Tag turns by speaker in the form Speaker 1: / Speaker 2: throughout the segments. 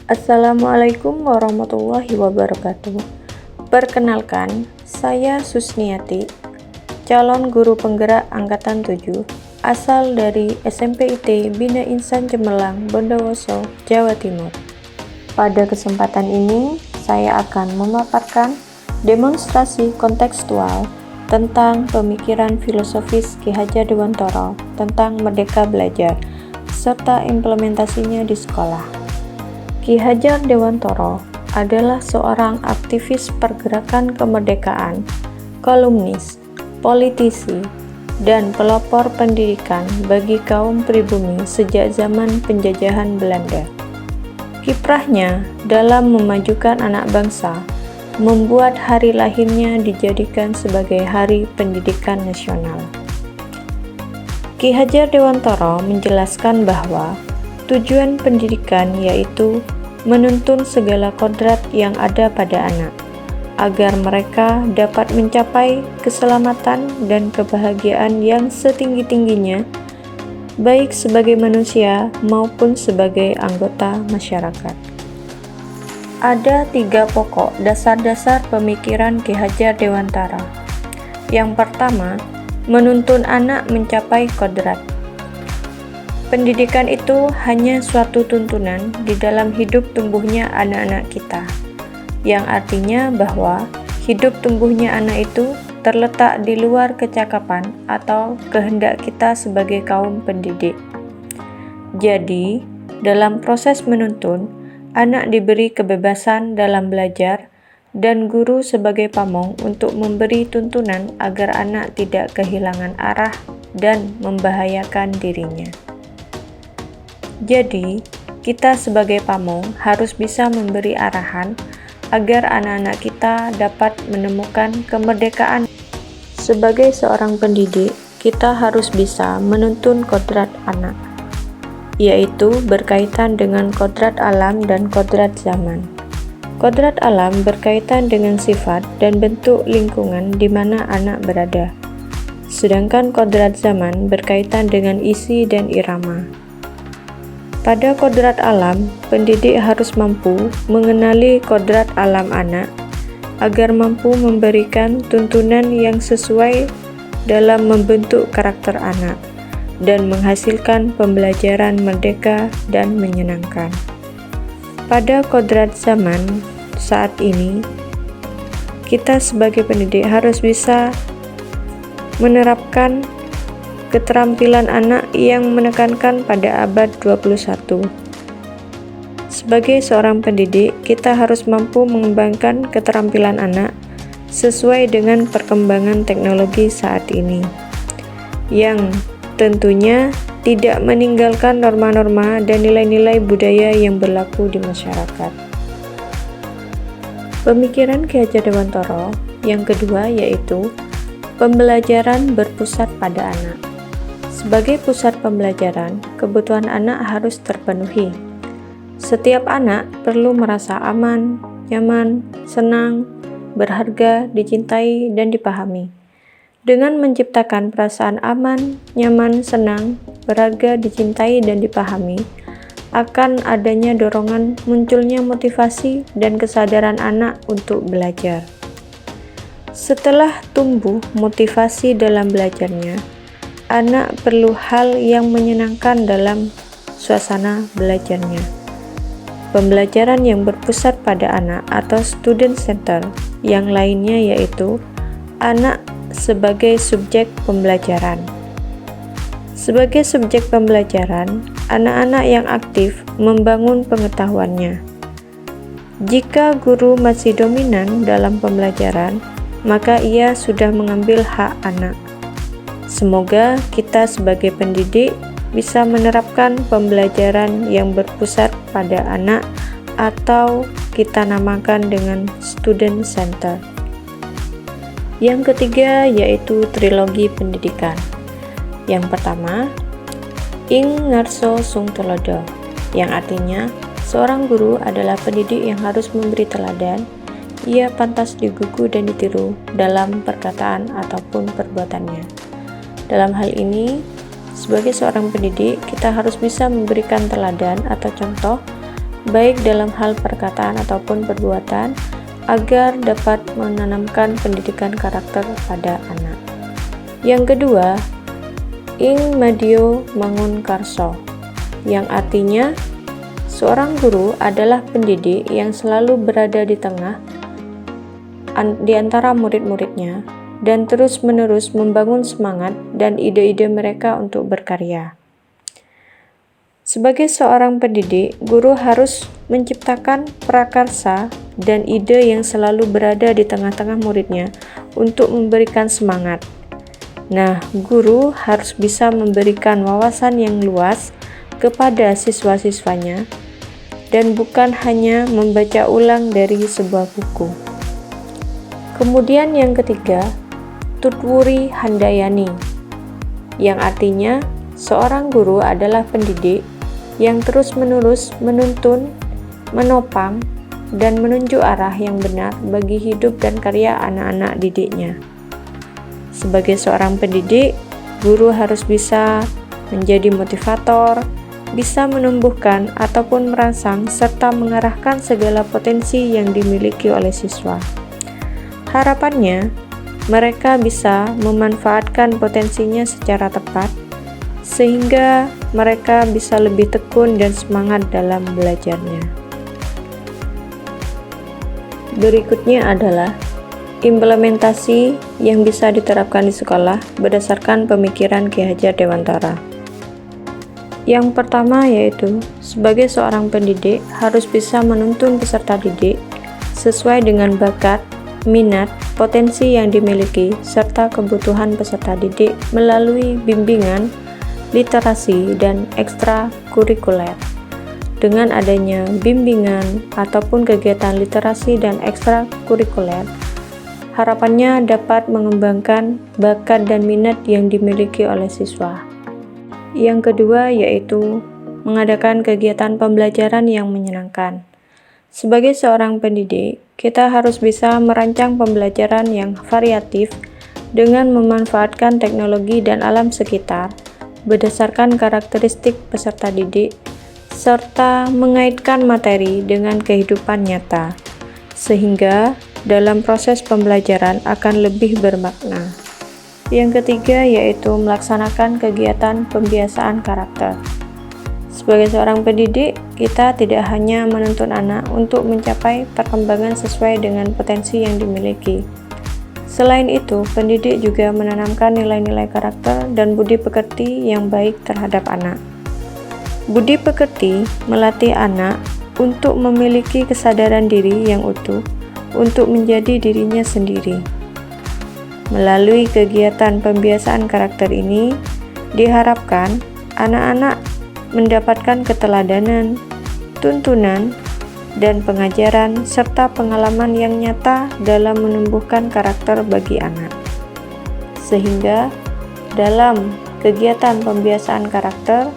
Speaker 1: Assalamualaikum warahmatullahi wabarakatuh. Perkenalkan, saya Susniati, calon guru penggerak Angkatan 7, asal dari SMP IT Bina Insan Cemerlang, Bondowoso, Jawa Timur. Pada kesempatan ini, saya akan memaparkan demonstrasi kontekstual tentang pemikiran filosofis Ki Hajar Dewantara tentang Merdeka Belajar, serta implementasinya di sekolah. Ki Hajar Dewantara adalah seorang aktivis pergerakan kemerdekaan, kolumnis, politisi, dan pelopor pendidikan bagi kaum pribumi sejak zaman penjajahan Belanda. Kiprahnya dalam memajukan anak bangsa membuat hari lahirnya dijadikan sebagai Hari Pendidikan Nasional. Ki Hajar Dewantara menjelaskan bahwa tujuan pendidikan yaitu menuntun segala kodrat yang ada pada anak, agar mereka dapat mencapai keselamatan dan kebahagiaan yang setinggi-tingginya, baik sebagai manusia maupun sebagai anggota masyarakat. Ada 3 pokok dasar-dasar pemikiran Ki Hajar Dewantara. Yang pertama, menuntun anak mencapai kodrat. Pendidikan itu hanya suatu tuntunan di dalam hidup tumbuhnya anak-anak kita, yang artinya bahwa hidup tumbuhnya anak itu terletak di luar kecakapan atau kehendak kita sebagai kaum pendidik. Jadi, dalam proses menuntun, anak diberi kebebasan dalam belajar dan guru sebagai pamong untuk memberi tuntunan agar anak tidak kehilangan arah dan membahayakan dirinya. Jadi, kita sebagai pamong harus bisa memberi arahan agar anak-anak kita dapat menemukan kemerdekaan. Sebagai seorang pendidik, kita harus bisa menuntun kodrat anak, yaitu berkaitan dengan kodrat alam dan kodrat zaman. Kodrat alam berkaitan dengan sifat dan bentuk lingkungan di mana anak berada, sedangkan kodrat zaman berkaitan dengan isi dan irama. Pada kodrat alam, pendidik harus mampu mengenali kodrat alam anak agar mampu memberikan tuntunan yang sesuai dalam membentuk karakter anak dan menghasilkan pembelajaran merdeka dan menyenangkan. Pada kodrat zaman saat ini, kita sebagai pendidik harus bisa menerapkan keterampilan anak yang menekankan pada abad 21. Sebagai seorang pendidik, kita harus mampu mengembangkan keterampilan anak sesuai dengan perkembangan teknologi saat ini, yang tentunya tidak meninggalkan norma-norma dan nilai-nilai budaya yang berlaku di masyarakat. Pemikiran Ki Hajar Dewantara yang kedua yaitu pembelajaran berpusat pada anak. Sebagai pusat pembelajaran, kebutuhan anak harus terpenuhi. Setiap anak perlu merasa aman, nyaman, senang, berharga, dicintai, dan dipahami. Dengan menciptakan perasaan aman, nyaman, senang, berharga, dicintai, dan dipahami, akan adanya dorongan munculnya motivasi dan kesadaran anak untuk belajar. Setelah tumbuh motivasi dalam belajarnya, anak perlu hal yang menyenangkan dalam suasana belajarnya. Pembelajaran yang berpusat pada anak atau student center yang lainnya yaitu anak sebagai subjek pembelajaran. Sebagai subjek pembelajaran, anak-anak yang aktif membangun pengetahuannya. Jika guru masih dominan dalam pembelajaran, maka ia sudah mengambil hak anak. Semoga kita sebagai pendidik bisa menerapkan pembelajaran yang berpusat pada anak atau kita namakan dengan student center. Yang ketiga yaitu trilogi pendidikan. Yang pertama, Ing Ngarso Sung Tulodo, yang artinya seorang guru adalah pendidik yang harus memberi teladan. Ia pantas digugu dan ditiru dalam perkataan ataupun perbuatannya. Dalam hal ini, sebagai seorang pendidik, kita harus bisa memberikan teladan atau contoh baik dalam hal perkataan ataupun perbuatan, agar dapat menanamkan pendidikan karakter pada anak. Yang kedua, ing medio mangun karso, yang artinya seorang guru adalah pendidik yang selalu berada di tengah di antara murid-muridnya dan terus-menerus membangun semangat dan ide-ide mereka untuk berkarya. Sebagai seorang pendidik, guru harus menciptakan prakarsa dan ide yang selalu berada di tengah-tengah muridnya untuk memberikan semangat. Nah, guru harus bisa memberikan wawasan yang luas kepada siswa-siswanya dan bukan hanya membaca ulang dari sebuah buku. Kemudian yang ketiga, Tutwuri Handayani, yang artinya seorang guru adalah pendidik yang terus-menerus menuntun, menopang, dan menunjuk arah yang benar bagi hidup dan karya anak-anak didiknya. Sebagai seorang pendidik, guru harus bisa menjadi motivator, bisa menumbuhkan ataupun merangsang serta mengarahkan segala potensi yang dimiliki oleh siswa. Harapannya, mereka bisa memanfaatkan potensinya secara tepat, sehingga mereka bisa lebih tekun dan semangat dalam belajarnya. Berikutnya adalah implementasi yang bisa diterapkan di sekolah berdasarkan pemikiran Ki Hajar Dewantara. Yang pertama yaitu, sebagai seorang pendidik harus bisa menuntun peserta didik sesuai dengan bakat, minat, potensi yang dimiliki, serta kebutuhan peserta didik melalui bimbingan, literasi, dan ekstrakurikuler. Dengan adanya bimbingan ataupun kegiatan literasi dan ekstrakurikuler, harapannya dapat mengembangkan bakat dan minat yang dimiliki oleh siswa. Yang kedua yaitu mengadakan kegiatan pembelajaran yang menyenangkan. Sebagai seorang pendidik, kita harus bisa merancang pembelajaran yang variatif dengan memanfaatkan teknologi dan alam sekitar berdasarkan karakteristik peserta didik, serta mengaitkan materi dengan kehidupan nyata, sehingga dalam proses pembelajaran akan lebih bermakna. Yang ketiga yaitu melaksanakan kegiatan pembiasaan karakter. Sebagai seorang pendidik, kita tidak hanya menuntun anak untuk mencapai perkembangan sesuai dengan potensi yang dimiliki. Selain itu, pendidik juga menanamkan nilai-nilai karakter dan budi pekerti yang baik terhadap anak. Budi pekerti melatih anak untuk memiliki kesadaran diri yang utuh untuk menjadi dirinya sendiri. Melalui kegiatan pembiasaan karakter ini, diharapkan anak-anak mendapatkan keteladanan, tuntunan, dan pengajaran serta pengalaman yang nyata dalam menumbuhkan karakter bagi anak. Sehingga dalam kegiatan pembiasaan karakter,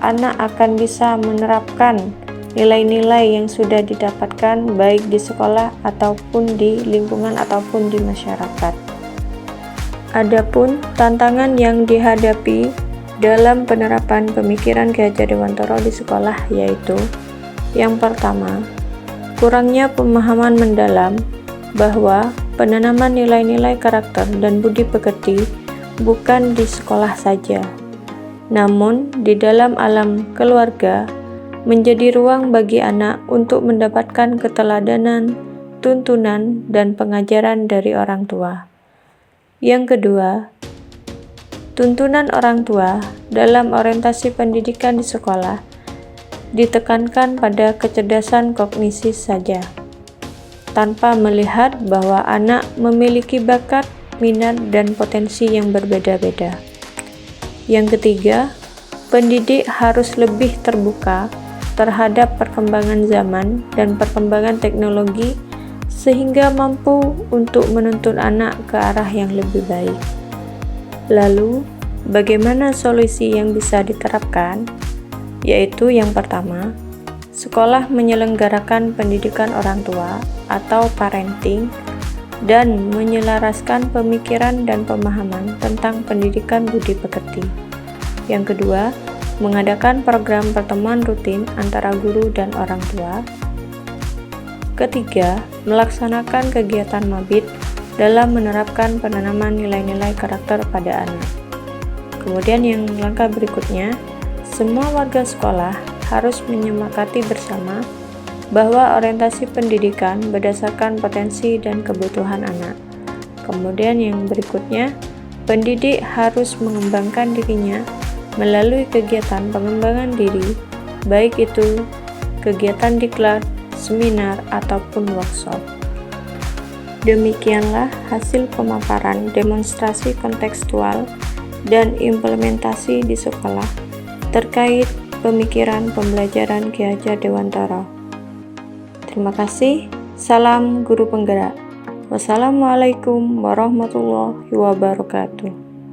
Speaker 1: anak akan bisa menerapkan nilai-nilai yang sudah didapatkan baik di sekolah ataupun di lingkungan ataupun di masyarakat. Adapun tantangan yang dihadapi dalam penerapan pemikiran Ki Hajar Dewantara di sekolah yaitu yang pertama, kurangnya pemahaman mendalam bahwa penanaman nilai-nilai karakter dan budi pekerti bukan di sekolah saja, namun di dalam alam keluarga menjadi ruang bagi anak untuk mendapatkan keteladanan, tuntunan, dan pengajaran dari orang tua. Yang kedua, tuntunan orang tua dalam orientasi pendidikan di sekolah ditekankan pada kecerdasan kognisi saja, tanpa melihat bahwa anak memiliki bakat, minat, dan potensi yang berbeda-beda. Yang ketiga, pendidik harus lebih terbuka terhadap perkembangan zaman dan perkembangan teknologi sehingga mampu untuk menuntun anak ke arah yang lebih baik. Lalu, bagaimana solusi yang bisa diterapkan? Yaitu yang pertama, sekolah menyelenggarakan pendidikan orang tua atau parenting dan menyelaraskan pemikiran dan pemahaman tentang pendidikan budi pekerti. Yang kedua, mengadakan program pertemuan rutin antara guru dan orang tua. Ketiga, melaksanakan kegiatan mabit dalam menerapkan penanaman nilai-nilai karakter pada anak. Kemudian yang langkah berikutnya, semua warga sekolah harus menyepakati bersama bahwa orientasi pendidikan berdasarkan potensi dan kebutuhan anak. Kemudian yang berikutnya, pendidik harus mengembangkan dirinya melalui kegiatan pengembangan diri, baik itu kegiatan diklat, seminar, ataupun workshop. Demikianlah hasil pemaparan demonstrasi kontekstual dan implementasi di sekolah terkait pemikiran pembelajaran Ki Hajar Dewantara. Terima kasih. Salam Guru Penggerak. Wassalamualaikum warahmatullahi wabarakatuh.